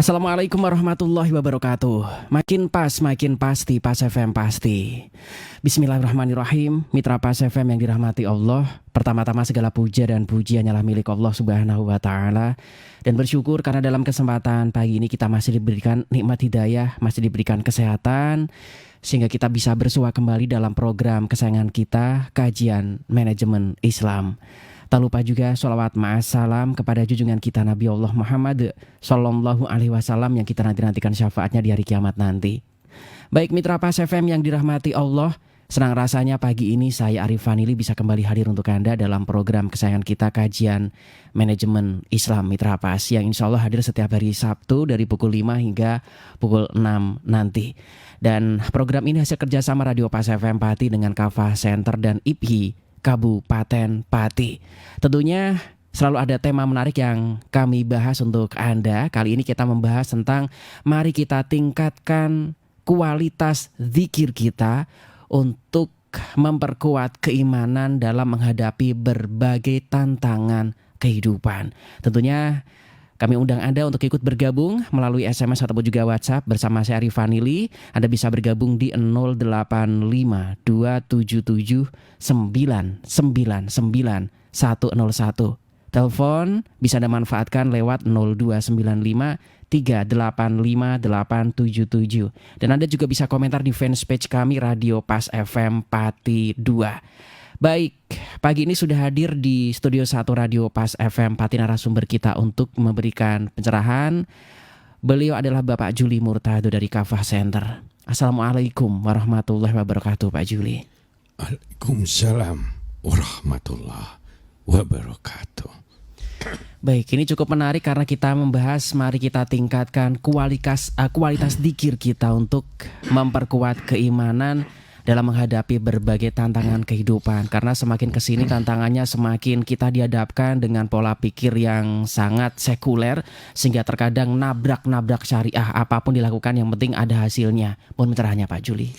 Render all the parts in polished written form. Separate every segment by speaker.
Speaker 1: Assalamualaikum warahmatullahi wabarakatuh. Makin pas, makin pasti, Pas FM pasti. Bismillahirrahmanirrahim. Mitra Pas FM yang dirahmati Allah, pertama-tama segala puja dan puji hanyalah milik Allah Subhanahu wa taala. Dan bersyukur karena dalam kesempatan pagi ini kita masih diberikan nikmat hidayah, masih diberikan kesehatan, sehingga kita bisa bersua kembali dalam program kesayangan kita, kajian manajemen Islam. Tak lupa juga sholawat ma'assalam kepada junjungan kita Nabi Allah Muhammad Sallallahu Alaihi Wasallam yang kita nantikan syafaatnya di hari kiamat nanti. Baik mitra Pas FM yang dirahmati Allah, senang rasanya pagi ini saya Arif Vanili bisa kembali hadir untuk Anda dalam program kesayangan kita kajian manajemen Islam Mitra Pas yang insya Allah hadir setiap hari Sabtu dari pukul 5 hingga pukul 6 nanti. Dan program ini hasil kerjasama Radio Pas FM Pati dengan Kafah Center dan IPI Kabupaten Pati. Tentunya selalu ada tema menarik yang kami bahas untuk Anda. Kali ini kita membahas tentang mari kita tingkatkan kualitas zikir kita untuk memperkuat keimanan dalam menghadapi berbagai tantangan kehidupan. Tentunya kami undang Anda untuk ikut bergabung melalui SMS ataupun juga WhatsApp bersama saya Arif Vanili. Anda bisa bergabung di 085277999101. Telepon bisa Anda manfaatkan lewat 0295385877. Dan Anda juga bisa komentar di fanspage kami Radio Pas FM Pati 2. Baik, pagi ini sudah hadir di Studio 1 Radio Pas FM Pati narasumber kita untuk memberikan pencerahan. Beliau adalah Bapak Juli Murtado dari Kafah Center. Assalamualaikum warahmatullahi wabarakatuh Pak Juli.
Speaker 2: Waalaikumsalam warahmatullahi wabarakatuh.
Speaker 1: Baik, ini cukup menarik karena kita membahas mari kita tingkatkan kualitas dzikir kita untuk memperkuat keimanan dalam menghadapi berbagai tantangan kehidupan. Karena semakin kesini tantangannya semakin kita dihadapkan dengan pola pikir yang sangat sekuler, sehingga terkadang nabrak syariah. Apapun dilakukan yang penting ada hasilnya. Mohon pencerahannya Pak Juli.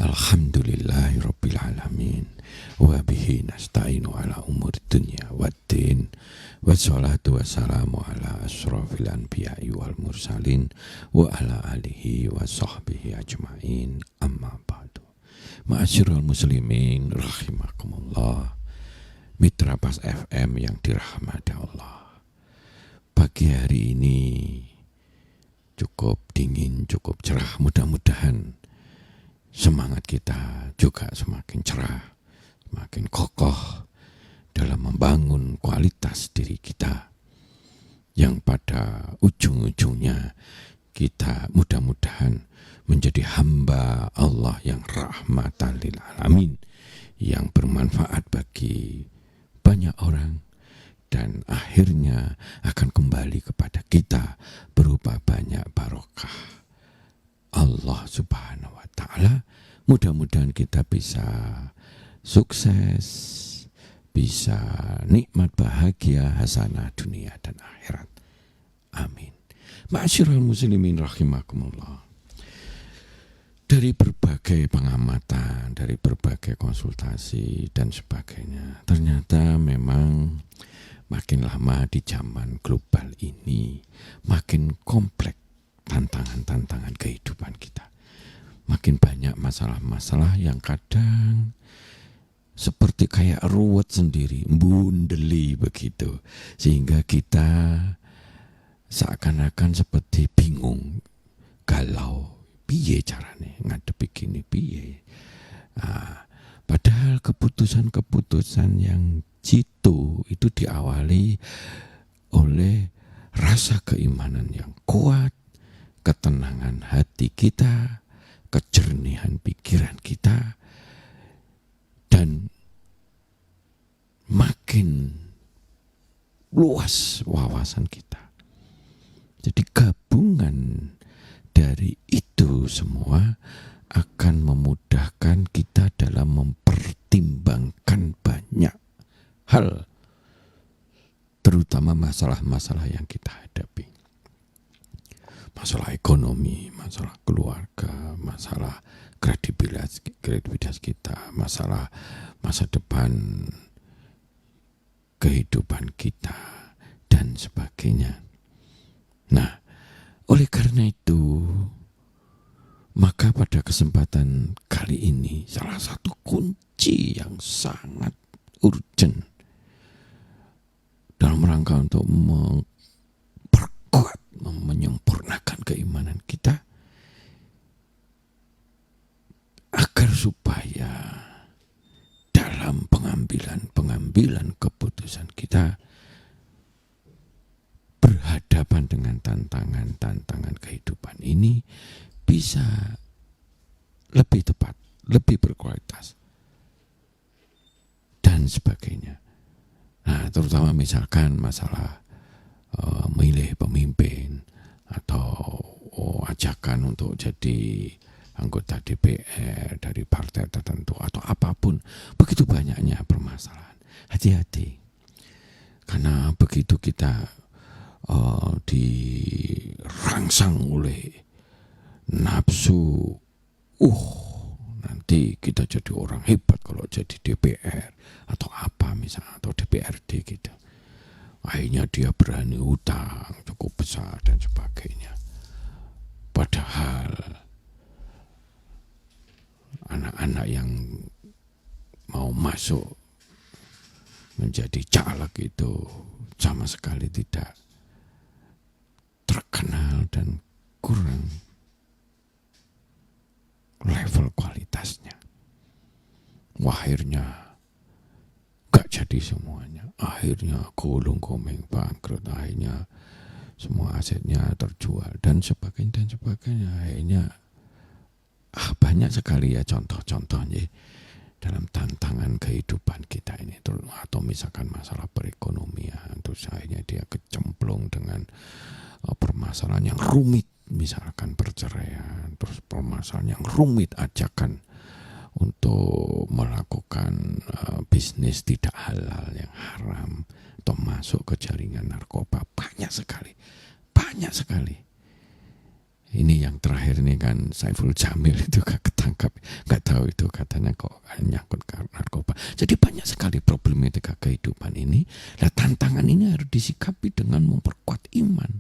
Speaker 2: Alhamdulillahirabbil alamin wa bihi nasta'inu ala umur dunya waddin wassalatu wassalamu ala asrofil anbiya'i wal mursalin wa ala alihi wa sahbihi ajma'in amma ba'du. Ma'asyiral muslimin rahimakumullah, mitra Pas FM yang dirahmati Allah. Pagi hari ini cukup dingin, cukup cerah. Mudah-mudahan semangat kita juga semakin cerah, semakin kokoh dalam membangun kualitas diri kita, yang pada ujung-ujungnya kita mudah-mudahan menjadi hamba Allah yang rahmatan lil alamin, yang bermanfaat bagi banyak orang dan akhirnya akan kembali kepada kita berupa banyak barokah Allah Subhanahu wa ta'ala. Mudah-mudahan kita bisa sukses, bisa nikmat bahagia hasanah dunia dan akhirat. Amin. Ma'asyiral muslimin rahimakumullah. Dari berbagai pengamatan, dari berbagai konsultasi dan sebagainya, ternyata memang makin lama di zaman global ini makin kompleks tantangan-tantangan kehidupan kita. Makin banyak masalah-masalah yang kadang seperti kayak ruwet sendiri, bundeli begitu. Sehingga kita seakan-akan seperti bingung, galau, piye carane ngadepi gini piye. Padahal keputusan-keputusan yang jitu itu diawali oleh rasa keimanan yang kuat, ketenangan hati kita, kejernihan pikiran kita, dan makin luas wawasan kita. Jadi gabungan dari itu semua akan memudahkan kita dalam mempertimbangkan banyak hal, terutama masalah-masalah yang kita hadapi. Masalah ekonomi, masalah keluarga, masalah kredibilitas kita, masalah masa depan kehidupan kita, dan sebagainya. Nah, oleh karena itu, maka pada kesempatan kali ini salah satu kunci yang sangat urgent dalam rangka untuk memperkuat, menyempurnakan keimanan kita, agar supaya dalam pengambilan keputusan kita berhadapan dengan tantangan kehidupan ini bisa lebih tepat, lebih berkualitas, dan sebagainya. Nah, terutama misalkan masalah milih pemimpin atau ajakan untuk jadi anggota DPR dari partai tertentu atau apapun, begitu banyaknya permasalahan. Hati-hati, karena begitu kita dirangsang oleh nafsu, nanti kita jadi orang hebat kalau jadi DPR atau apa misalnya, atau DPRD gitu. Akhirnya dia berani utang cukup besar dan sebagainya. Padahal anak-anak yang mau masuk menjadi caleg itu sama sekali tidak terkenal dan kurang level kualitasnya. Akhirnya gak jadi semuanya. Akhirnya gulung-gulung bangkrut. Akhirnya semua asetnya terjual dan sebagainya. Akhirnya banyak sekali ya contoh-contohnya dalam tantangan kehidupan kita ini, atau misalkan masalah perekonomian, terus akhirnya dia kecemplung dengan permasalahan yang rumit, misalkan perceraian, terus permasalahan yang rumit, ajakan untuk melakukan bisnis tidak halal yang haram atau masuk ke jaringan narkoba. Banyak sekali. Ini yang terakhir ini kan Saiful Jamil itu gak ketangkap, gak tahu itu katanya kok nyangkut ke narkoba. Jadi banyak sekali problematika kehidupan ini. Nah, tantangan ini harus disikapi dengan memperkuat iman,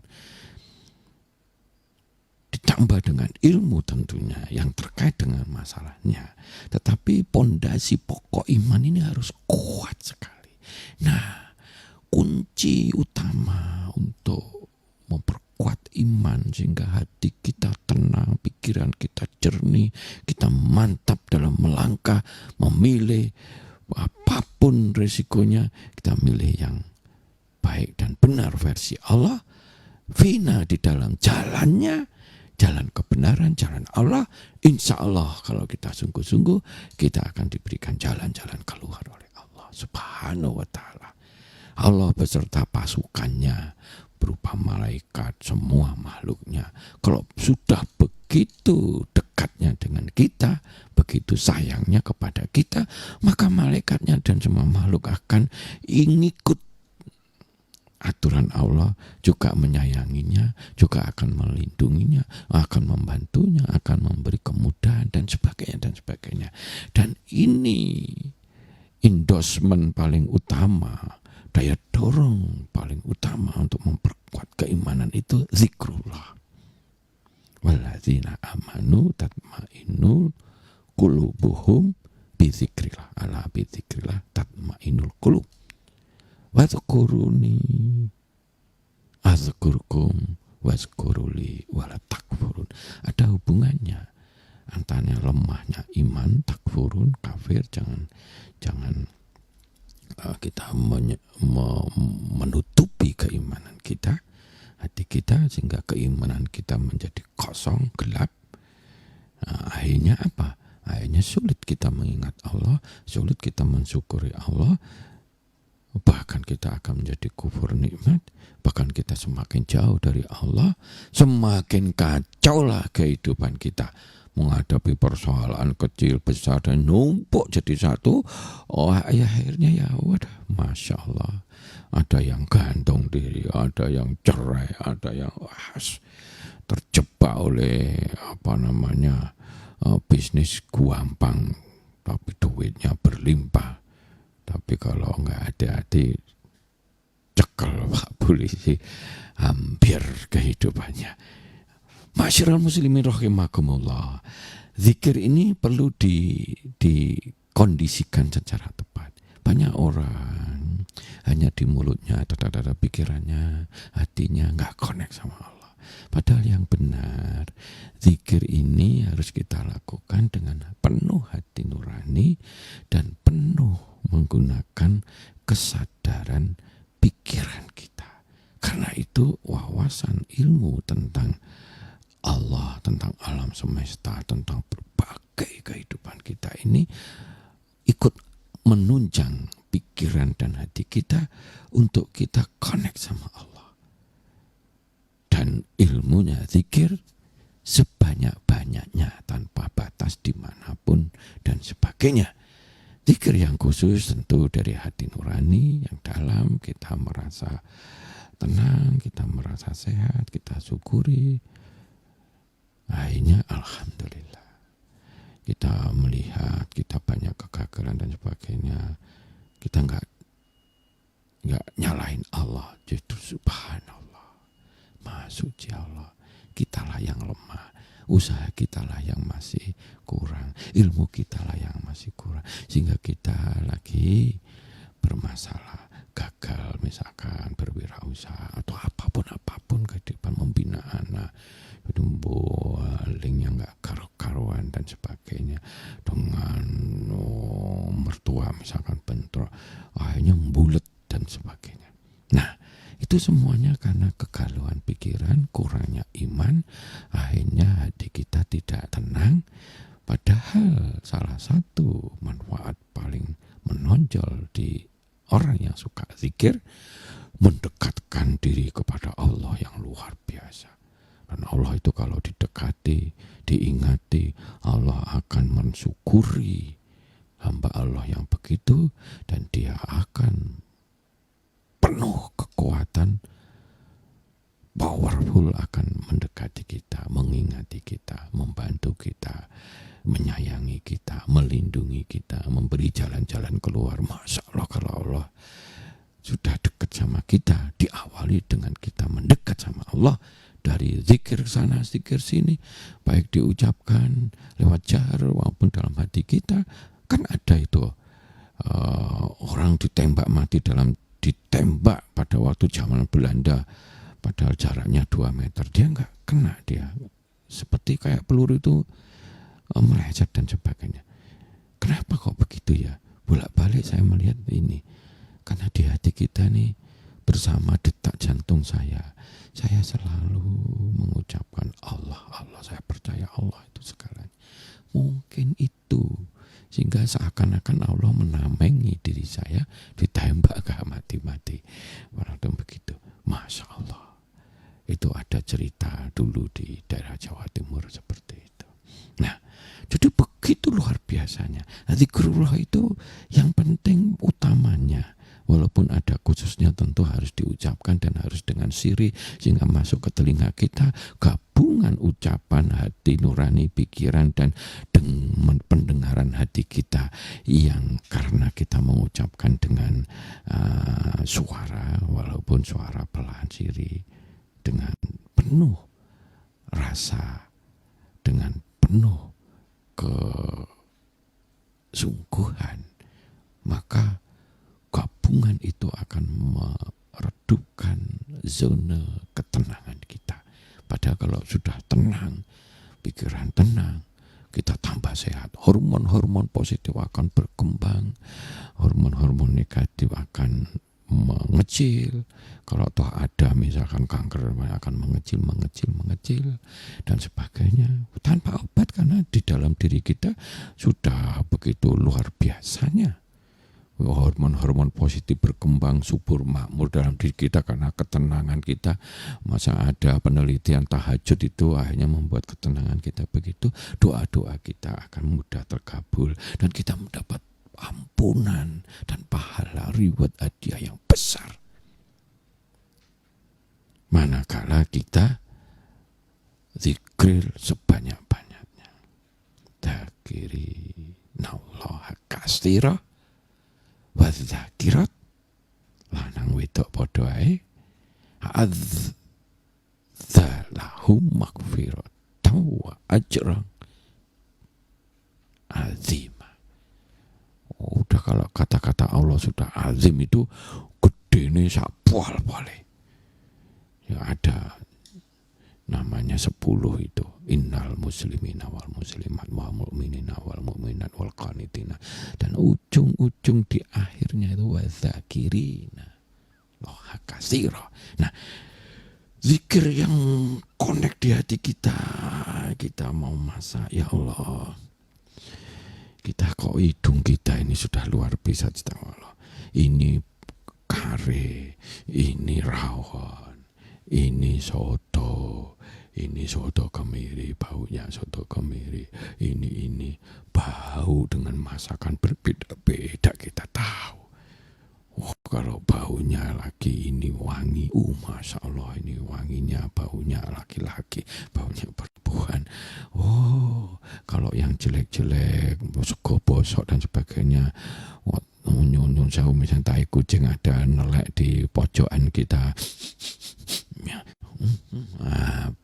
Speaker 2: ditambah dengan ilmu tentunya yang terkait dengan masalahnya. Tetapi pondasi pokok iman ini harus kuat sekali. Nah, kunci utama untuk memperkuat iman sehingga hati kita tenang, pikiran kita jernih, kita mantap dalam melangkah, memilih apapun resikonya, kita milih yang baik dan benar versi Allah. Fina di dalam jalannya, jalan kebenaran, jalan Allah. Insya Allah kalau kita sungguh-sungguh, kita akan diberikan jalan-jalan keluar oleh Allah Subhanahu wa ta'ala. Allah beserta pasukannya berupa malaikat, semua makhluknya. Kalau sudah begitu dekatnya dengan kita, begitu sayangnya kepada kita, maka malaikatnya dan semua makhluk akan ngikut aturan Allah, juga menyayanginya, juga akan melindunginya, akan membantunya, akan memberi kemudahan dan sebagainya. Dan ini endorsement paling utama, daya dorong paling utama untuk memperkuat keimanan itu zikrullah. Walladzina amanu tatma'innu qulubuhum bizikrillah. Ala bizikrillah tatma'innul qulub. Wadhkuruni azkurkum wazkuruli wala takfurun. Ada hubungannya antara lemahnya iman, takfurun, kafir. Jangan kita menutupi keimanan kita, hati kita, sehingga keimanan kita menjadi kosong, gelap. Akhirnya apa? Akhirnya sulit kita mengingat Allah, sulit kita mensyukuri Allah, bahkan kita akan menjadi kufur nikmat, bahkan kita semakin jauh dari Allah, semakin kacau lah kehidupan kita menghadapi persoalan kecil besar dan numpuk jadi satu. Akhirnya ya wadah, Masya Allah, ada yang gantung diri, ada yang cerai, ada yang terjebak oleh bisnis gampang tapi duitnya berlimpah. Tapi kalau nggak hati-hati, cek bekel Pak Polisi hampir kehidupannya. Masyarul muslimin rahimakumullah. Zikir ini perlu dikondisikan secara tepat. Banyak orang hanya di mulutnya, ada pikirannya, hatinya nggak connect sama Allah. Padahal yang benar, zikir ini harus kita lakukan dengan penuh hati nurani dan penuh menggunakan kesadaran pikiran kita. Karena itu wawasan ilmu tentang Allah, tentang alam semesta, tentang berbagai kehidupan kita ini ikut menunjang pikiran dan hati kita untuk kita connect sama Allah. Dan ilmunya zikir sebanyak-banyaknya tanpa batas dimanapun dan sebagainya. Zikir yang khusus tentu dari hati nurani yang dalam, kita merasa tenang, kita merasa sehat, kita syukuri. Akhirnya alhamdulillah. Kita melihat kita banyak kegagalan dan sebagainya. Kita nggak nyalahin Allah, justru subhanallah. Maha suci Allah. Kitalah yang lemah. Usaha kitalah yang masih kurang. Ilmu kitalah yang masih kurang. Sehingga kita lagi bermasalah, gagal misalkan berwirausaha atau apapun kehidupan, membina anak, link yang nggak karuan dan sebagainya, dengan mertua misalkan bentrok, akhirnya membulet dan sebagainya. Nah, itu semuanya karena kegalauan pikiran, kurangnya iman, akhirnya hati kita tidak tenang. Padahal salah satu manfaat paling menonjol di orang yang suka zikir, mendekatkan diri kepada Allah yang luar biasa. Dan Allah itu kalau didekati, diingati, Allah akan mensyukuri hamba Allah yang begitu, dan dia akan penuh kekuatan, powerful, akan mendekati kita, mengingati kita, membantu kita, menyayangi kita, melindungi kita, memberi jalan-jalan keluar. Masya Allah, kalau Allah sudah dekat sama kita, diawali dengan kita mendekat sama Allah, dari zikir sana, zikir sini, baik diucapkan lewat jahar maupun dalam hati kita. Kan ada itu orang ditembak mati ditembak pada waktu zaman Belanda, padahal jaraknya 2 meter, dia nggak kena, dia seperti kayak peluru itu meleset dan sebagainya. Kenapa kok begitu ya? Bolak-balik saya melihat ini, karena di hati kita nih, bersama detak jantung saya selalu mengucapkan Allah, Allah, saya percaya Allah itu segalanya. Mungkin itu, sehingga seakan-akan Allah menamengi diri saya, ditembak gak mati-mati. Walaupun begitu, Masya Allah. Itu ada cerita dulu di daerah Jawa Timur seperti itu. Nah, jadi begitu luar biasanya. Zikrullah itu yang penting utamanya, walaupun ada khususnya tentu harus diucapkan dan harus dengan sirih sehingga masuk ke telinga kita. Gabungan ucapan hati nurani, pikiran, dan pendengaran hati kita yang karena kita mengucapkan dengan suara, walaupun suara pelan sirih, dengan penuh rasa, dengan penuh kesungguhan, maka gabungan itu akan meredupkan zona ketenangan kita. Padahal kalau sudah tenang, pikiran tenang, kita tambah sehat. Hormon-hormon positif akan berkembang, hormon-hormon negatif akan mengecil. Kalau toh ada misalkan kanker, akan mengecil dan sebagainya tanpa obat, karena di dalam diri kita sudah begitu luar biasanya hormon-hormon positif berkembang subur makmur dalam diri kita karena ketenangan kita. Masa ada penelitian tahajud itu akhirnya membuat ketenangan kita begitu, doa-doa kita akan mudah terkabul dan kita mendapat ampunan dan pahala reward hadiah yang besar. Manakala kita zikir sebanyak-banyaknya. Dzakiri nallaha katsira wa dzakirat, lanang wedok padha-padha ae adzalahum maghfiratan wa ajran azima. Udah kalau kata-kata Allah sudah azim itu gedene sak pol-pole. Ya ada namanya 10 itu, innal muslimina wal muslimat wal mu'minina wal mu'minat wal qanitina, dan ujung-ujung di akhirnya itu wadzakirina Allah katsira. Nah, zikir yang connect di hati kita, kita mau masak, ya Allah, kita kok hidung kita ini sudah luar biasa, Allah. Ini kare, ini rawon, ini soto kemiri, baunya soto kemiri, ini bau dengan masakan berbeda-beda kita tahu. Oh, kalau baunya lagi ini wangi, masya Allah, ini wanginya baunya laki-laki, baunya perempuan. Oh, kalau yang jelek-jelek, sego bosok dan sebagainya, nyun sewu misalnya tai kucing ada nelek di pojokan kita,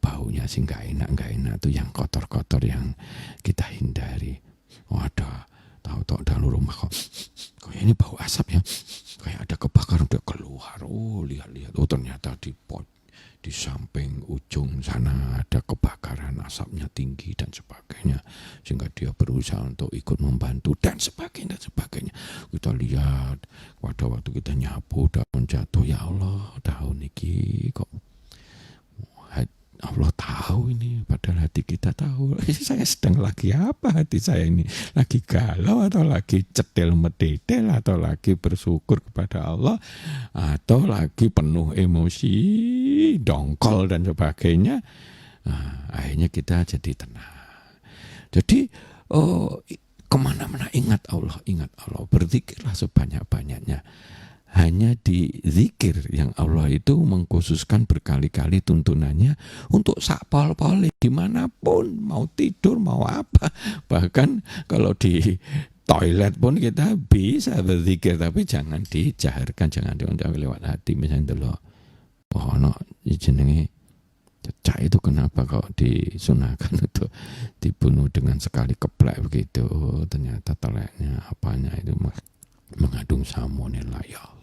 Speaker 2: baunya sih nggak enak tuh, yang kotor-kotor yang kita hindari. Waduh, tahu-tahu dalam rumah kok ini bau asap ya, kayak ada kebakaran, udah keluar. Oh, lihat-lihat, oh ternyata di samping ujung sana ada kebakaran, asapnya tinggi dan sebagainya, sehingga dia berusaha untuk ikut membantu dan sebagainya. Kita lihat pada waktu kita nyapu daun jatuh, ya Allah, daun ini kok Allah tahu ini, padahal hati kita tahu. Saya sedang lagi apa, hati saya ini lagi galau atau lagi cetil mededel atau lagi bersyukur kepada Allah atau lagi penuh emosi, dongkol dan sebagainya. Nah, akhirnya kita jadi tenang. Jadi kemana-mana ingat Allah, berzikirlah sebanyak-banyaknya. Hanya di zikir yang Allah itu mengkhususkan berkali-kali tuntunannya untuk sakpol-pol dimanapun, mau tidur, mau apa. Bahkan kalau di toilet pun kita bisa berzikir, tapi jangan dijaharkan, jangan diucapkan lewat hati. Misalnya dulu, jenenge cecak itu kenapa kok disunahkan untuk dibunuh dengan sekali keplek begitu, ternyata teleknya apanya itu mengandung salmonella. Ya Allah,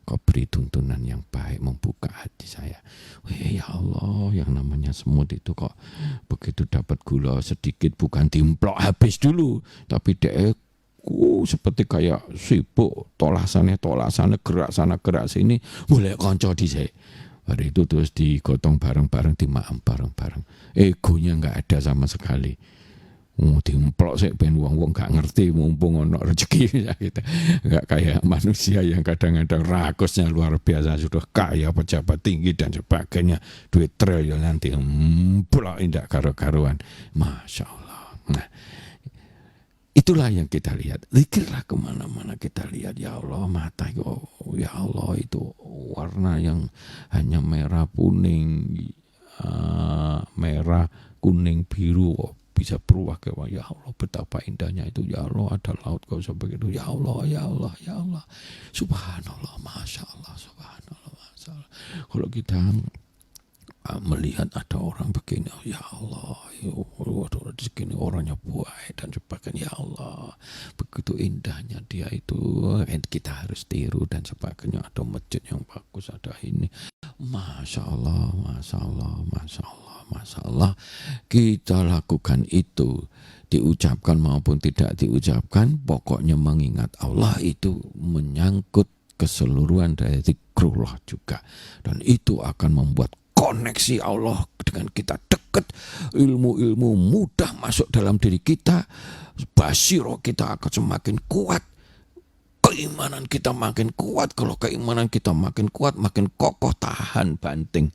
Speaker 2: kau beri tuntunan yang baik, membuka hati saya. Ya Allah, yang namanya semut itu kok begitu dapat gula sedikit bukan dimplok habis dulu, tapi dia seperti kayak sibuk tolasane gerak sana gerak sini, boleh konco di saya. Hari itu terus digotong bareng-bareng, dimaam bareng-bareng. Egonya nggak ada sama sekali. Dimplok sih ben wong-wong gak ngerti, mumpung ono rezeki ya kita. Gak kayak manusia yang kadang-kadang rakusnya luar biasa, sudah kaya, pejabat tinggi dan sebagainya, duit triliunan dimplok indak karu-karuan. Masya Allah. Nah, itulah yang kita lihat. Zikirlah kemana-mana kita lihat, ya Allah, mata itu, ya Allah, itu warna yang hanya merah kuning biru bisa berubah ke ya Allah, betapa indahnya itu, ya Allah, ada laut kau sebegitu, ya Allah, ya Allah, ya Allah, subhanallah, masya Allah, subhanallah, masya Allah. Kalau kita melihat ada orang begini, ya Allah, segini orangnya baik dan sebagainya, ya Allah, begitu indahnya dia itu, kita harus tiru dan sebagainya. Ada masjid yang bagus, ada ini, masya Allah, masya Allah, masya Allah, masya Allah. Kita lakukan itu, diucapkan maupun tidak diucapkan, pokoknya mengingat Allah itu menyangkut keseluruhan dari zikrullah juga, dan itu akan membuat koneksi Allah dengan kita dekat, ilmu-ilmu mudah masuk dalam diri kita, basiro kita akan semakin kuat, keimanan kita makin kuat. Kalau keimanan kita makin kuat, makin kokoh tahan banting.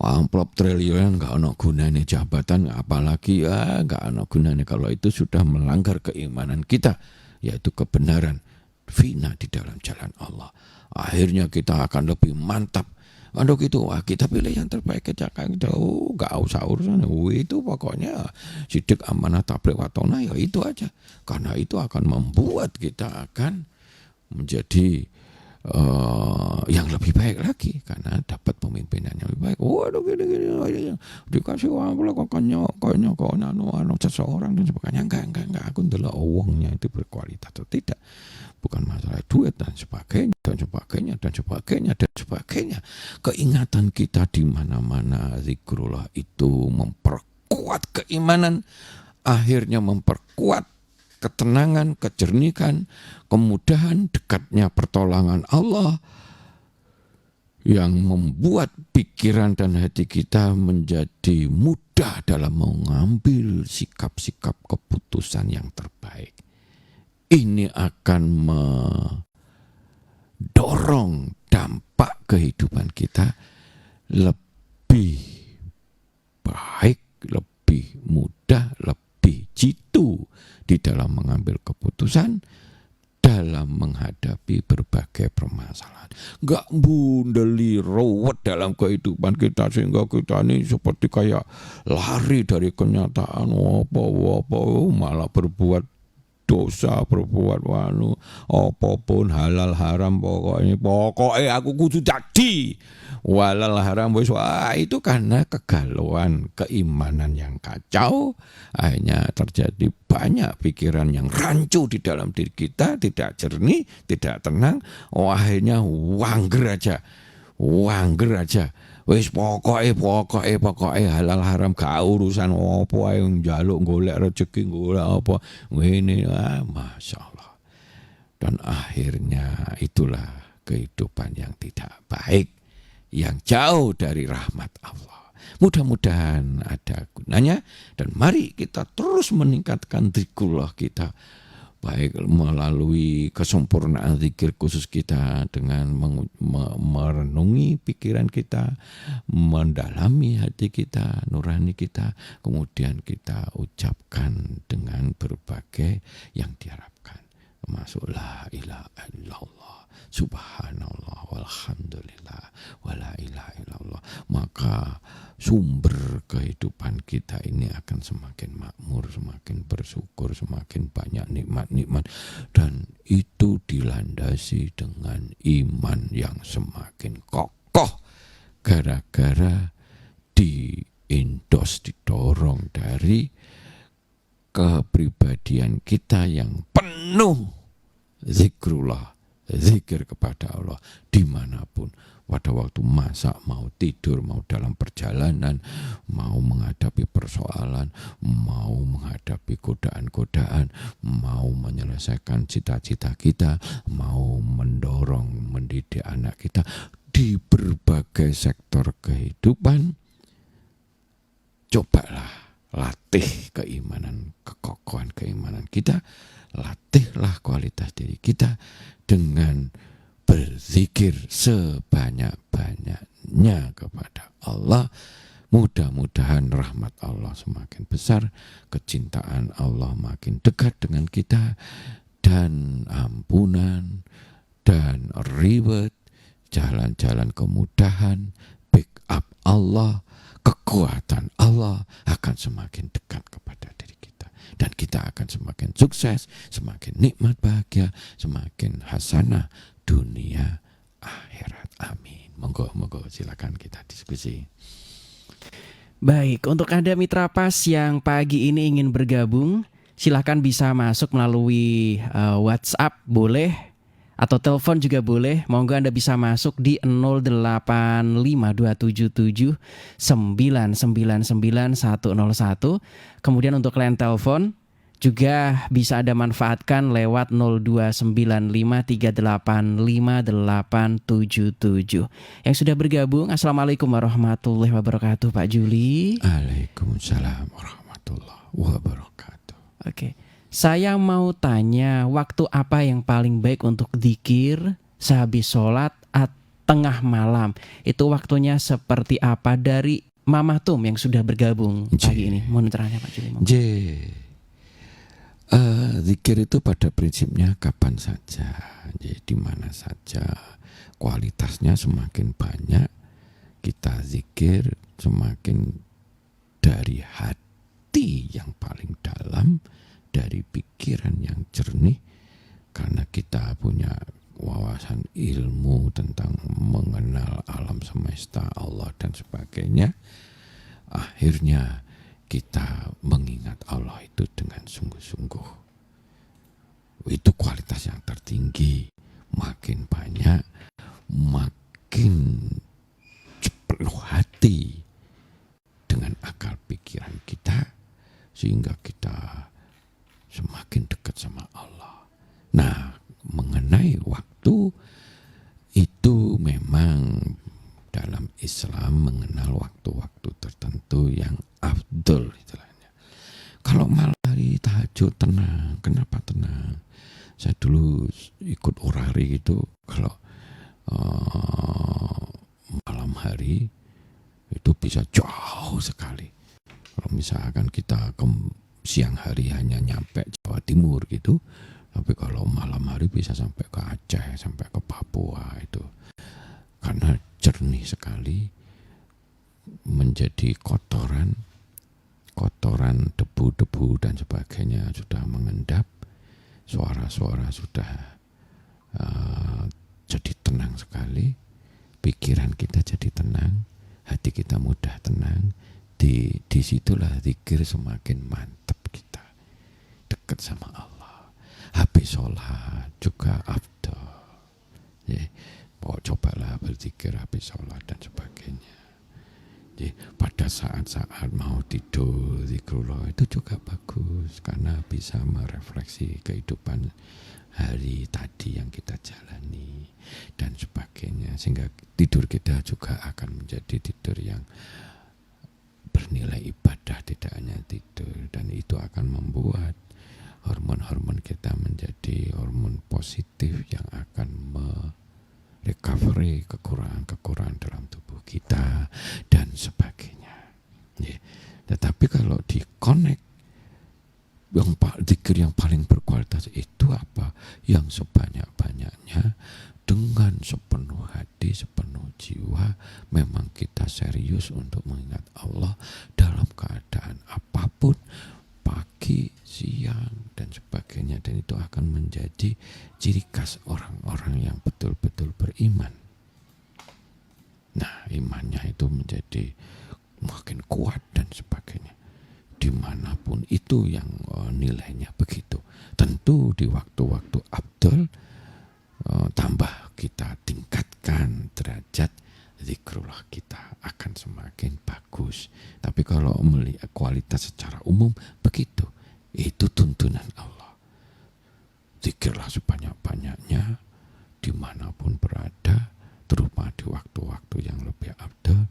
Speaker 2: Amplop triliunan gak ada gunanya, jabatan apalagi ya gak ada gunanya kalau itu sudah melanggar keimanan kita, yaitu kebenaran fina di dalam jalan Allah. Akhirnya kita akan lebih mantap. Untuk itu kita pilih yang terbaik aja, gak usah urusan itu, pokoknya sidik amanah tabligh watona, ya itu aja, karena itu akan membuat kita akan menjadi yang lebih baik lagi karena dapat pemimpinan yang lebih baik. Waduh gini dikasih uang pula kok konyol seseorang dan sebagainya. Enggak, aku ndelok uangnya itu berkualitas atau tidak, bukan masalah duit dan sebagainya. Keingatan kita di mana-mana, zikrullah itu memperkuat keimanan, akhirnya memperkuat ketenangan, kejernihan, kemudahan, dekatnya pertolongan Allah yang membuat pikiran dan hati kita menjadi mudah dalam mengambil sikap-sikap keputusan yang terbaik. Ini akan mendorong dampak kehidupan kita lebih baik, lebih mudah, lebih jitu di dalam mengambil keputusan, dalam menghadapi berbagai permasalahan. Enggak bundeli ruwet dalam kehidupan kita sehingga kita ini seperti kayak lari dari kenyataan, malah berbuat dosa, berbuat apapun halal haram, pokoknya aku kudu jadi walal haram wis. Itu karena kegalauan keimanan yang kacau, akhirnya terjadi banyak pikiran yang rancu di dalam diri kita, tidak jernih, tidak tenang, akhirnya wangger aja. Wis pokoknya halal haram gak urusan apa ae, njaluk golek rezeki golek apa ngene, masyaallah. Dan akhirnya itulah kehidupan yang tidak baik, yang jauh dari rahmat Allah. Mudah-mudahan ada gunanya, dan mari kita terus meningkatkan zikrullah kita, baik melalui kesempurnaan zikir khusus kita dengan merenungi pikiran kita, mendalami hati kita, nurani kita, kemudian kita ucapkan dengan berbagai yang diharapkan, termasuk la ilaha illallah, subhanallah, walhamdulillah, wala ilaha illallah. Maka sumber kehidupan kita ini akan semakin makmur, semakin bersyukur, semakin banyak nikmat-nikmat, dan itu dilandasi dengan iman yang semakin kokoh gara-gara didorong dari kepribadian kita yang penuh zikrullah, zikir kepada Allah dimanapun, pada waktu masak, mau tidur, mau dalam perjalanan, mau menghadapi persoalan, mau menghadapi godaan-godaan, mau menyelesaikan cita-cita kita, mau mendorong mendidik anak kita di berbagai sektor kehidupan. Cobalah latih keimanan, kekokohan keimanan kita, latihlah kualitas diri kita dengan berzikir sebanyak-banyaknya kepada Allah. Mudah-mudahan rahmat Allah semakin besar, kecintaan Allah makin dekat dengan kita, dan ampunan dan reward, jalan-jalan kemudahan, backup Allah, kekuatan Allah akan semakin dekat kepada diri kita, dan kita akan semakin sukses, semakin nikmat bahagia, semakin hasanah dunia akhirat. Amin. Monggo silakan kita diskusi.
Speaker 1: Baik, untuk Anda mitra pas yang pagi ini ingin bergabung, silakan bisa masuk melalui WhatsApp boleh, atau telepon juga boleh. Monggo Anda bisa masuk di 085277999101. Kemudian untuk line telepon juga bisa Anda manfaatkan lewat 0295385877. Yang sudah bergabung, Assalamualaikum warahmatullahi wabarakatuh, Pak Juli.
Speaker 2: Waalaikumsalam warahmatullahi wabarakatuh.
Speaker 1: Oke, saya mau tanya, waktu apa yang paling baik untuk zikir sehabis sholat tengah malam? Itu waktunya seperti apa? Dari Mama Tum yang sudah bergabung pagi ini. Mohon terangnya Pak Juli.
Speaker 2: Zikir itu pada prinsipnya kapan saja, jadi di mana saja. Kualitasnya semakin banyak kita zikir, semakin dari hati yang paling dalam, dari pikiran yang jernih, karena kita punya wawasan ilmu tentang mengenal alam semesta, Allah dan sebagainya, akhirnya kita mengingat Allah itu dengan sungguh-sungguh. Itu kualitas yang tertinggi. Makin banyak, makin penuh hati dengan akal pikiran kita, sehingga kita semakin dekat sama Allah. Nah, mengenai waktu itu memang dalam Islam mengenal waktu-waktu tertentu yang afdol istilahnya. Kalau malam hari tahajud tenang, kenapa tenang? Saya dulu ikut orari gitu, kalau malam hari itu bisa jauh sekali. Kalau misalkan kita siang hari hanya nyampe Jawa Timur gitu, tapi kalau malam hari bisa sampai ke Aceh, sampai ke Papua itu. Karena jernih sekali, menjadi kotoran debu-debu dan sebagainya sudah mengendap, suara-suara sudah jadi tenang sekali, pikiran kita jadi tenang, hati kita mudah tenang. Disitulah zikir semakin mantap, kita dekat sama Allah. Habis sholat juga afdal. Ya, cobalah berzikir habis sholat dan sebagainya. Jadi pada saat-saat mau tidur, zikrullah itu juga bagus, karena bisa merefleksi kehidupan hari tadi yang kita jalani dan sebagainya, sehingga tidur kita juga akan menjadi tidur yang bernilai ibadah, tidak hanya tidur. Dan itu akan membuat hormon-hormon kita menjadi hormon positif yang akan recovery kekurangan-kekurangan dalam tubuh kita dan sebagainya. Ya. Tetapi kalau di-connect, zikir yang paling berkualitas itu apa? Yang sebanyak-banyaknya, dengan sepenuh hati, sepenuh jiwa, memang kita serius untuk mengingat Allah dalam keadaan apapun, pagi, siang, dan sebagainya. Dan itu akan menjadi ciri khas orang-orang yang betul-betul beriman. Nah, imannya itu menjadi makin kuat dan sebagainya. Dimanapun itu yang nilainya begitu. Tentu di waktu-waktu afdal, tambah kita tingkatkan derajat zikrullah kita akan semakin bagus. Tapi kalau melihat kualitas secara umum begitu, itu tuntunan Allah. Zikirlah sebanyak-banyaknya dimanapun berada, terutama di waktu-waktu yang lebih afdal,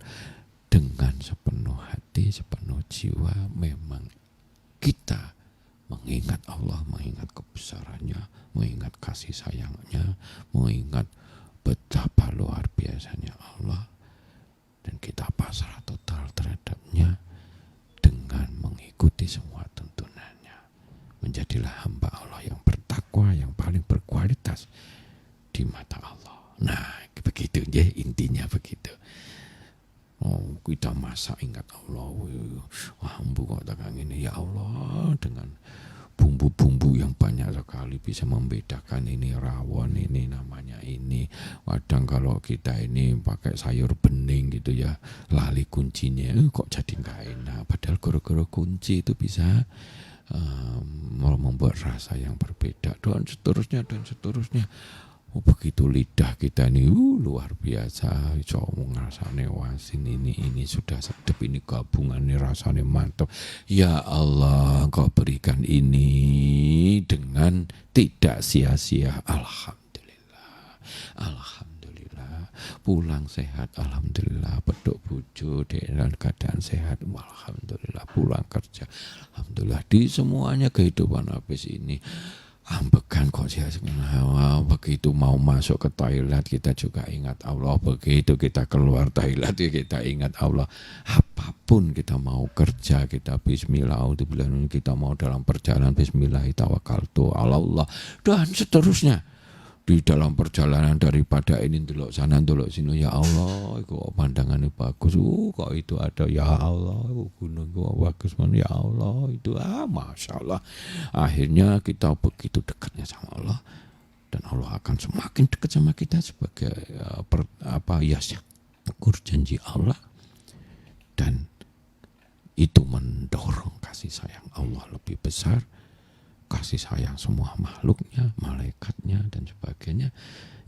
Speaker 2: dengan sepenuh hati, sepenuh jiwa. Memang kita mengingat Allah, mengingat kebesarannya, mengingat kasih sayangnya, mengingat betapa luar biasanya Allah, dan kita pasrah total terhadapnya dengan mengikuti semua tuntunannya. Menjadilah hamba Allah yang bertakwa, yang paling berkualitas di mata Allah. Nah, begitu ya, intinya begitu. Oh, kita masa ingat Allah, wah, ambu kok takang ini, ya Allah, dengan bumbu-bumbu yang banyak sekali bisa membedakan ini rawon, ini namanya ini. Kadang kalau kita ini pakai sayur bening gitu ya, lali kuncinya, kok jadi nggak enak. Padahal gara-gara kunci itu bisa membuat rasa yang berbeda, dan seterusnya dan seterusnya. Oh, begitu lidah kita ini luar biasa, iso ngrasane wasin, ini sudah sedap, ini gabungannya rasanya mantap. Ya Allah, Kau berikan ini dengan tidak sia-sia. Alhamdulillah, alhamdulillah. Pulang sehat, alhamdulillah. Pedok bojo dalam keadaan sehat, alhamdulillah. Pulang kerja, alhamdulillah. Di semuanya kehidupan habis ini ambekan kok hawa. Begitu mau masuk ke toilet kita juga ingat Allah. Begitu kita keluar toilet kita ingat Allah. Apapun kita mau kerja, kita bismillah, kita mau dalam perjalanan bismillah, tawakkaltu ala Allah, dan seterusnya. Di dalam perjalanan daripada ini ndelok sana ndelok sini, ya Allah, kok pandangannya bagus, kok itu ada, ya Allah, gunung kok bagus mana, ya Allah, itu masya Allah. Akhirnya kita begitu dekatnya sama Allah, dan Allah akan semakin dekat sama kita sebagai syukur janji Allah, dan itu mendorong kasih sayang Allah lebih besar, kasih sayang semua makhluknya, malaikatnya dan sebagainya.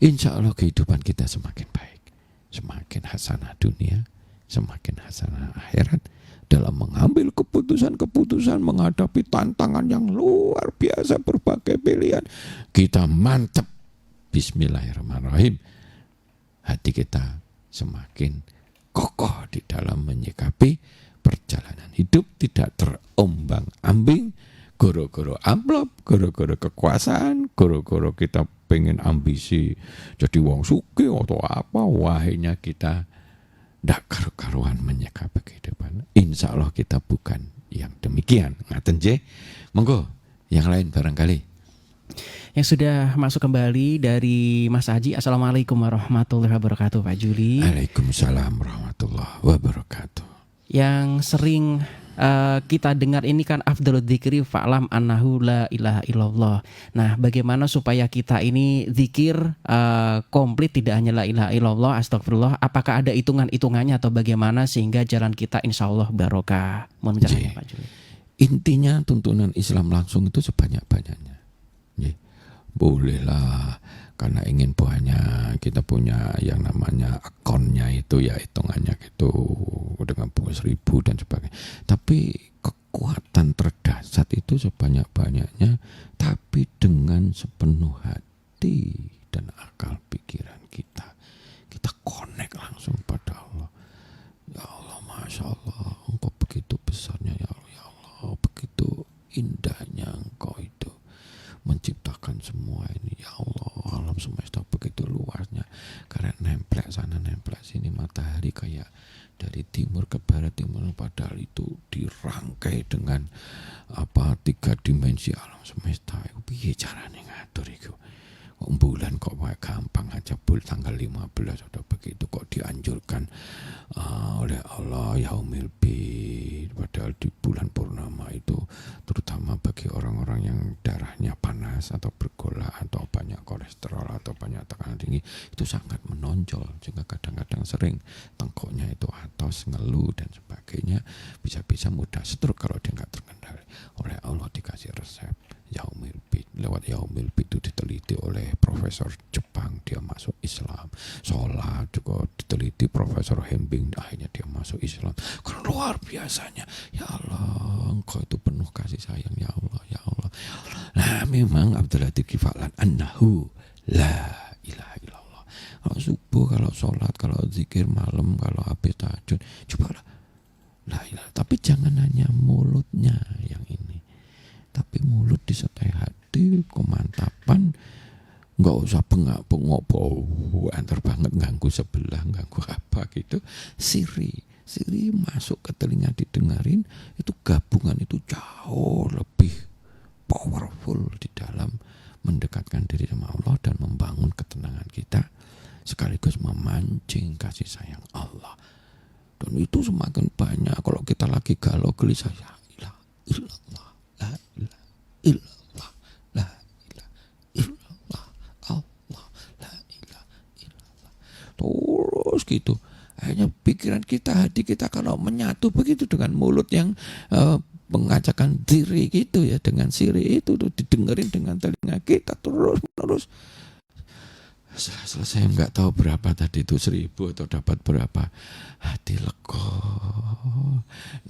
Speaker 2: Insya Allah kehidupan kita semakin baik, semakin hasanah dunia, semakin hasanah akhirat, dalam mengambil keputusan-keputusan menghadapi tantangan yang luar biasa, berbagai pilihan. Kita mantap, bismillahirrahmanirrahim, hati kita semakin kokoh di dalam menyikapi perjalanan hidup, tidak terombang-ambing goro-goro amplop, goro-goro kekuasaan, goro-goro kita pengen ambisi jadi wong sugih atau apa, wahainya kita ndak karu-karuan menyikapi kehidupan. Insya Allah kita bukan yang demikian. Ngaten je, monggo yang lain barangkali.
Speaker 1: Yang sudah masuk kembali dari Mas Haji. Assalamualaikum warahmatullahi wabarakatuh, Pak Juli.
Speaker 2: Waalaikumsalam warahmatullahi wabarakatuh.
Speaker 1: Yang sering kita dengar ini kan afdhalud dzikri fa'lam annahu la ilaha illallah. Nah, bagaimana supaya kita ini zikir komplit, tidak hanya la ilaha illallah, astagfirullah? Apakah ada hitungan-hitungannya atau bagaimana sehingga jalan kita insya Allah barokah? Mohon penjelasannya, Pak Juli.
Speaker 2: Intinya tuntunan Islam langsung itu sebanyak-banyaknya. Bolehlah, karena ingin banyak, kita punya yang namanya akunnya itu, ya hitungannya gitu dengan 1000 dan sebagainya. Tapi kekuatan terdasar itu sebanyak-banyaknya, tapi dengan sepenuh hati dan akal pikiran kita. Kita connect langsung pada Allah. Ya Allah, Masya Allah, Engkau begitu besarnya ya Allah, ya Allah, begitu indahnya Engkau itu menciptakan semua ini, ya Allah, alam semesta begitu luasnya, karena nemplek sana nemplek sini, matahari kayak dari timur ke barat, padahal itu dirangkai dengan 3 dimensi alam semesta. Piye carane ngatur iku? Bulan kok gampang aja, tanggal 15 atau begitu kok dianjurkan oleh Allah yaumil bid, padahal di bulan purnama itu terutama bagi orang-orang yang darahnya panas atau bergolak atau banyak kolesterol atau banyak tekanan tinggi, itu sangat menonjol, sehingga kadang-kadang sering tengkoknya itu atos, ngeluh dan sebagainya, bisa-bisa mudah stroke kalau dia nggak terkendali. Oleh Allah dikasih resep yaumil bid. Lewat yaumil bid itu diteliti oleh profesor Jepang, dia masuk Islam. Sholat juga diteliti profesor Hembing, akhirnya dia masuk Islam. Kan luar biasanya. Ya Allah, Engkau itu penuh kasih sayang, ya Allah, ya Allah. Nah, memang Abdul Latif Kifalan annahu la ilaha illallah. Kalau subuh, kalau sholat, kalau zikir malam, kalau habis tahajud, cobalah la ilaha. Tapi jangan hanya mulutnya yang ini, tapi mulut disertai hati, kemantapan. Nggak usah bengak-bengok, bau antar banget, ganggu sebelah, ganggu apa gitu. Siri masuk ke telinga didengarin, itu gabungan itu jauh lebih powerful di dalam mendekatkan diri sama Allah dan membangun ketenangan kita, sekaligus memancing kasih sayang Allah. Dan itu semakin banyak kalau kita lagi galau gelisah, ya ilah illallah, la ilaha illallah, la ilaha illallah, Allah, la ilaha illallah. Terus gitu. Akhirnya pikiran kita, hati kita kalau menyatu begitu dengan mulut yang mengajakkan diri gitu ya, dengan siri itu tuh didengerin dengan telinga kita terus menerus. Selesai nggak tahu berapa tadi itu, 1000 atau dapat berapa, hati lega,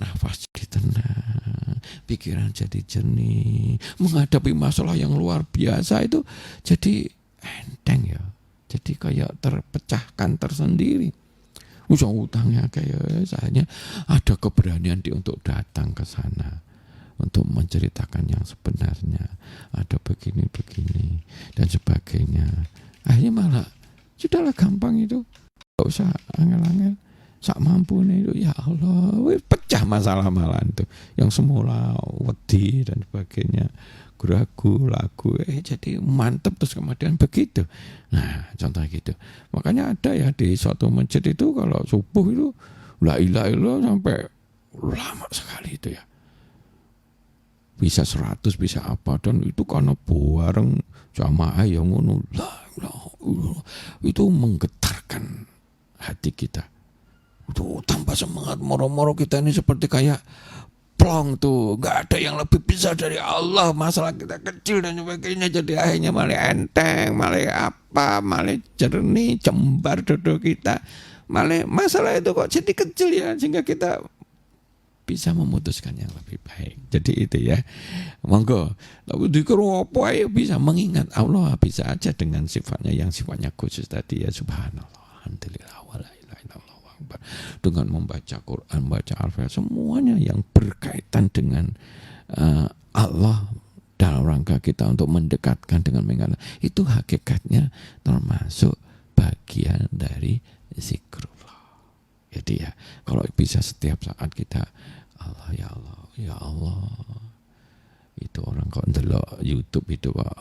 Speaker 2: nafas jadi tenang, pikiran jadi jernih, menghadapi masalah yang luar biasa itu jadi enteng ya, jadi kayak terpecahkan tersendiri. Usah utangnya kayak saya, ada keberanian untuk datang ke sana untuk menceritakan yang sebenarnya, ada begini dan sebagainya. Akhirnya malah sudahlah gampang itu, gak usah angel-angel, sak mampunya itu, ya Allah, pecah masalah malahan itu yang semula wedi dan sebagainya, ragu lagu, jadi mantep terus kemudian begitu. Nah contohnya gitu. Makanya ada ya di suatu masjid itu kalau subuh itu la ilaha illallah sampai lama sekali itu ya. bisa 100, bisa apa, dan itu karena bareng jamaah yang ngono, itu menggetarkan hati kita. Itu tambah semangat, moro-moro kita ini seperti kayak plong tuh, nggak ada yang lebih besar dari Allah. Masalah kita kecil dan sebagainya, jadi akhirnya malah enteng, malah apa, malah jernih, cembar dodo kita, malah masalah itu kok jadi kecil ya, sehingga kita bisa memutuskan yang lebih baik. Jadi itu ya, monggo. Tapi dikira apa ya, bisa mengingat Allah, bisa aja dengan sifatnya yang sifatnya khusus tadi ya. Subhanallah, alhamdulillah, wala ilaha illallah, akbar. Dengan membaca Quran, membaca Al-Fatihah, semuanya yang berkaitan dengan Allah dalam rangka kita untuk mendekatkan dengan mengenal, itu hakikatnya termasuk bagian dari zikrullah. Jadi ya, kalau bisa setiap saat kita Allah, ya Allah, ya Allah. Itu orang kok ndelok YouTube itu kok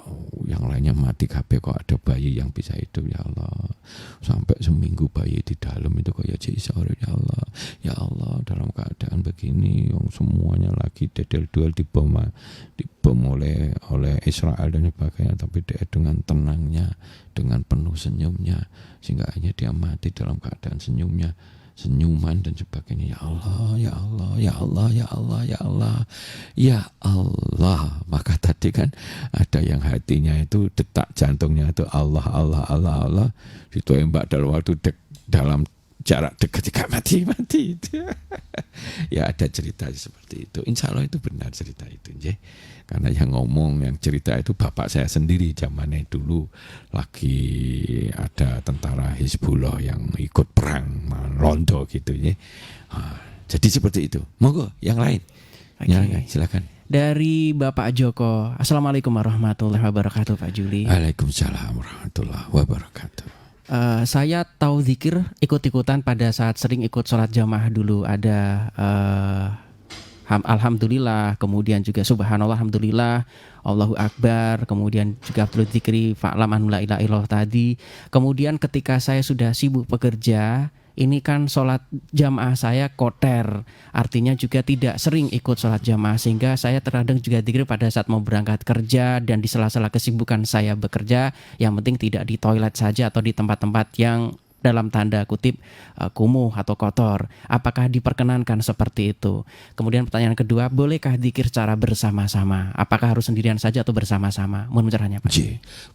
Speaker 2: yang lainnya mati kabeh, kok ada bayi yang bisa hidup, ya Allah. Sampai seminggu bayi di dalam itu kok ya sore, ya Allah. Ya Allah, dalam keadaan begini yang semuanya lagi dedel-duel dibom oleh Israel dan sebagainya, tapi dia dengan tenangnya, dengan penuh senyumnya, sehingga hanya dia mati dalam keadaan senyuman dan sebagainya. Ya Allah, ya Allah, ya Allah, ya Allah, ya Allah, ya Allah. Maka tadi kan ada yang hatinya itu detak jantungnya itu Allah, Allah, Allah, Allah, ditembak dalam waktu dalam jarak dekat, mati itu. Ya ada cerita seperti itu. Insya Allah itu benar cerita itu, ya. Karena yang ngomong, yang cerita itu bapak saya sendiri, zamannya dulu lagi ada tentara Hizbullah yang ikut perang rondo gitu, ya. Jadi seperti itu. Monggo yang lain.
Speaker 1: Okay.
Speaker 2: Ya, silakan.
Speaker 1: Dari Bapak Joko, Assalamualaikum warahmatullahi wabarakatuh, Pak Juli.
Speaker 2: Waalaikumsalam warahmatullahi wabarakatuh.
Speaker 1: Saya tahu zikir ikut-ikutan pada saat sering ikut sholat jamaah dulu. Ada Alhamdulillah, kemudian juga Subhanallah, Alhamdulillah, Allahu Akbar, kemudian juga Abdul Dzikri, Fa'lam an la ilaha illallah tadi. Kemudian ketika saya sudah sibuk bekerja, ini kan sholat jamaah saya koter, artinya juga tidak sering ikut sholat jamaah, sehingga saya terkadang juga dzikir pada saat mau berangkat kerja dan di sela-sela kesibukan saya bekerja, yang penting tidak di toilet saja atau di tempat-tempat yang dalam tanda kutip kumuh atau kotor. Apakah diperkenankan seperti itu? Kemudian pertanyaan kedua, bolehkah dzikir secara bersama-sama? Apakah harus sendirian saja atau bersama-sama? Mohon caranya, Pak.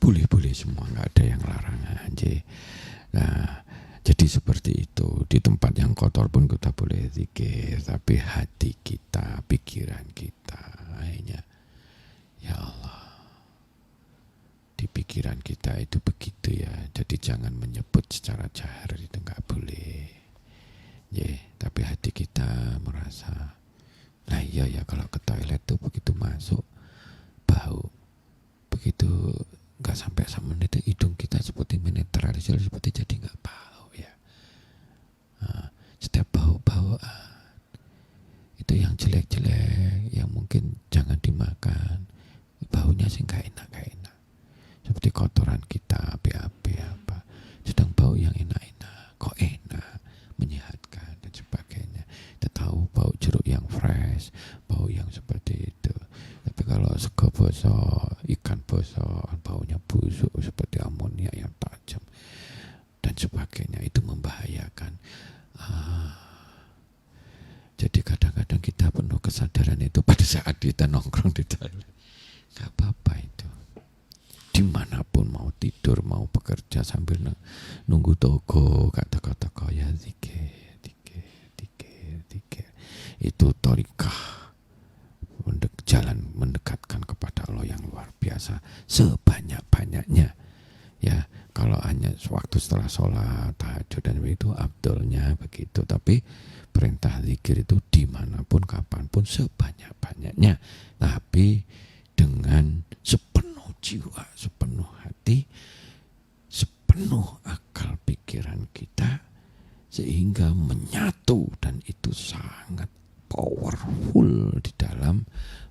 Speaker 2: Boleh semua, nggak ada yang larangan. Nah, jadi seperti itu. Di tempat yang kotor pun kita boleh zikir, tapi hati kita, pikiran kita, akhirnya ya Allah, di pikiran kita itu begitu ya. Jadi jangan menyebut secara jahar, itu nggak boleh. Tapi hati kita merasa, nah iya ya, kalau ke toilet tuh begitu masuk bau, begitu nggak sampai semenit itu hidung kita seperti menetralisir, seperti jadi nggak bau ya. Setiap bau-bauan itu yang jelek-jelek, yang mungkin jangan dimakan, baunya sih nggak enak. Seperti kotoran kita, api-api apa, sedang bau yang enak-enak, kok enak, menyehatkan dan sebagainya. Kita tahu bau jeruk yang fresh, bau yang seperti itu. Tapi kalau sego bosok, ikan bosok, baunya busuk seperti amonia yang tajam dan sebagainya, itu membahayakan. Jadi kadang-kadang kita penuh kesadaran itu pada saat kita nongkrong di toilet. Gak apa-apa itu. Dimanapun, mau tidur, mau bekerja sambil nunggu toko, kata-kata ya zikir. Itu thariqah, jalan mendekatkan kepada Allah yang luar biasa sebanyak-banyaknya. Ya, kalau hanya waktu setelah sholat, tahajud dan itu afdolnya begitu. Tapi perintah zikir itu dimanapun, kapanpun, sebanyak-banyaknya. Tapi dengan sepenuh jiwa, sepenuh hati, sepenuh akal pikiran kita, sehingga menyatu, dan itu sangat powerful di dalam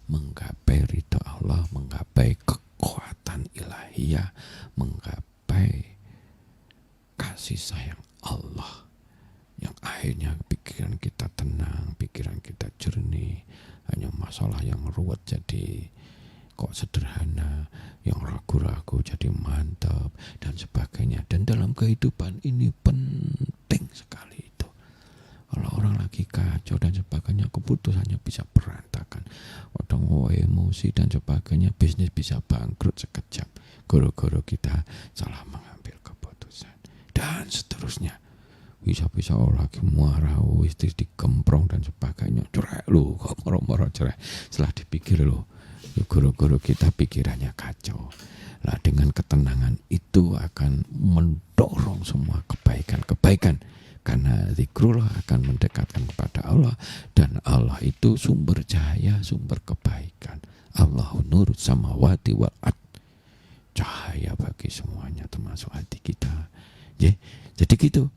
Speaker 2: menggapai ridha Allah, menggapai kekuatan ilahiyah, menggapai kasih sayang Allah, yang akhirnya pikiran kita tenang. tenang, pikiran kita jernih. Hanya masalah yang ruwet jadi kok sederhana, yang ragu-ragu jadi mantap, dan sebagainya. Dan dalam kehidupan ini penting sekali itu. Kalau orang lagi kacau dan sebagainya, keputusannya bisa berantakan. Kadang emosi dan sebagainya, bisnis bisa bangkrut sekejap. Gara-gara kita salah mengambil keputusan. Dan seterusnya. Bisa-bisa orang lagi marah, istri dikemprong dan sebagainya. Cerai lu, kok marah-marah cerai. Setelah dipikir lu, guru-guru kita pikirannya kacau. Nah, dengan ketenangan itu akan mendorong semua kebaikan-kebaikan. Karena zikrullah akan mendekatkan kepada Allah. Dan Allah itu sumber cahaya, sumber kebaikan. Allahu nur samawati wal ard. Cahaya bagi semuanya, termasuk hati kita. Jadi gitu.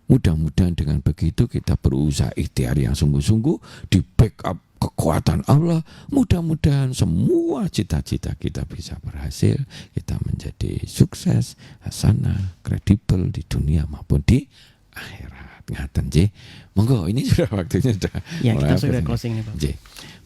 Speaker 2: Mudah-mudahan dengan begitu kita berusaha ikhtiar yang sungguh-sungguh, di backup kekuatan Allah. Mudah-mudahan semua cita-cita kita bisa berhasil. Kita menjadi sukses, hasanah, kredibel di dunia maupun di akhirat. Ngaten J. Monggo, ini sudah waktunya sudah.
Speaker 1: Ya, kita sudah closing nih Pak.
Speaker 2: J.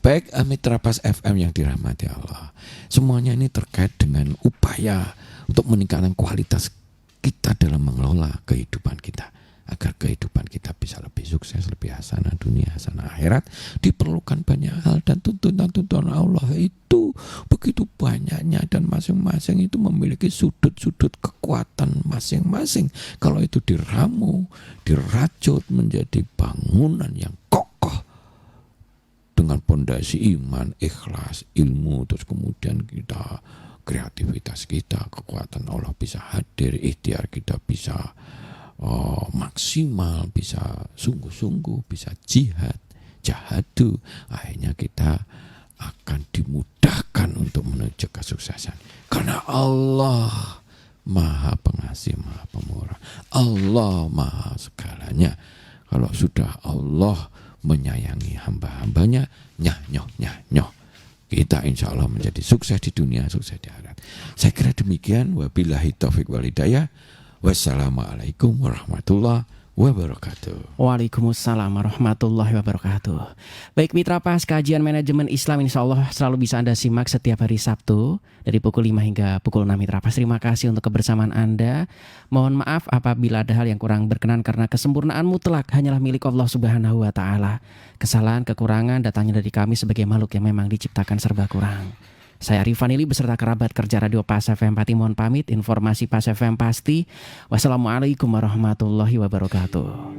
Speaker 2: Baik, Mitra Pas FM yang dirahmati Allah. Semuanya ini terkait dengan upaya untuk meningkatkan kualitas kita dalam mengelola kehidupan kita. Agar kehidupan kita bisa lebih sukses, lebih hasanah dunia, hasanah akhirat, diperlukan banyak hal. Dan tuntunan Allah itu begitu banyaknya, dan masing-masing itu memiliki sudut-sudut kekuatan masing-masing. Kalau itu diramu, dirajut menjadi bangunan yang kokoh dengan pondasi iman, ikhlas, ilmu, terus kemudian kita kreativitas kita, kekuatan Allah bisa hadir, ikhtiar kita bisa maksimal, bisa sungguh-sungguh, bisa jahadu, akhirnya kita akan dimudahkan untuk menuju kesuksesan. Karena Allah Maha Pengasih, Maha Pemurah. Allah Maha segalanya. Kalau sudah Allah menyayangi hamba-hambanya, nyah, kita insya Allah menjadi sukses di dunia, sukses di akhirat. Saya kira demikian. Wabillahi taufik wal hidayah. Wassalamualaikum warahmatullahi wabarakatuh.
Speaker 1: Waalaikumsalam warahmatullahi wabarakatuh. Baik Mitra Pas, kajian manajemen Islam insya Allah selalu bisa Anda simak setiap hari Sabtu dari pukul 5 hingga pukul 6 Mitra Pas. Terima kasih untuk kebersamaan Anda. Mohon maaf apabila ada hal yang kurang berkenan, karena kesempurnaan mutlak hanyalah milik Allah Subhanahu wa Ta'ala. Kesalahan, kekurangan datangnya dari kami sebagai makhluk yang memang diciptakan serba kurang. Saya Arif Vanili beserta kerabat kerja Radio Pas FM Pati mohon pamit. Informasi Pas FM pasti. Wassalamualaikum warahmatullahi wabarakatuh.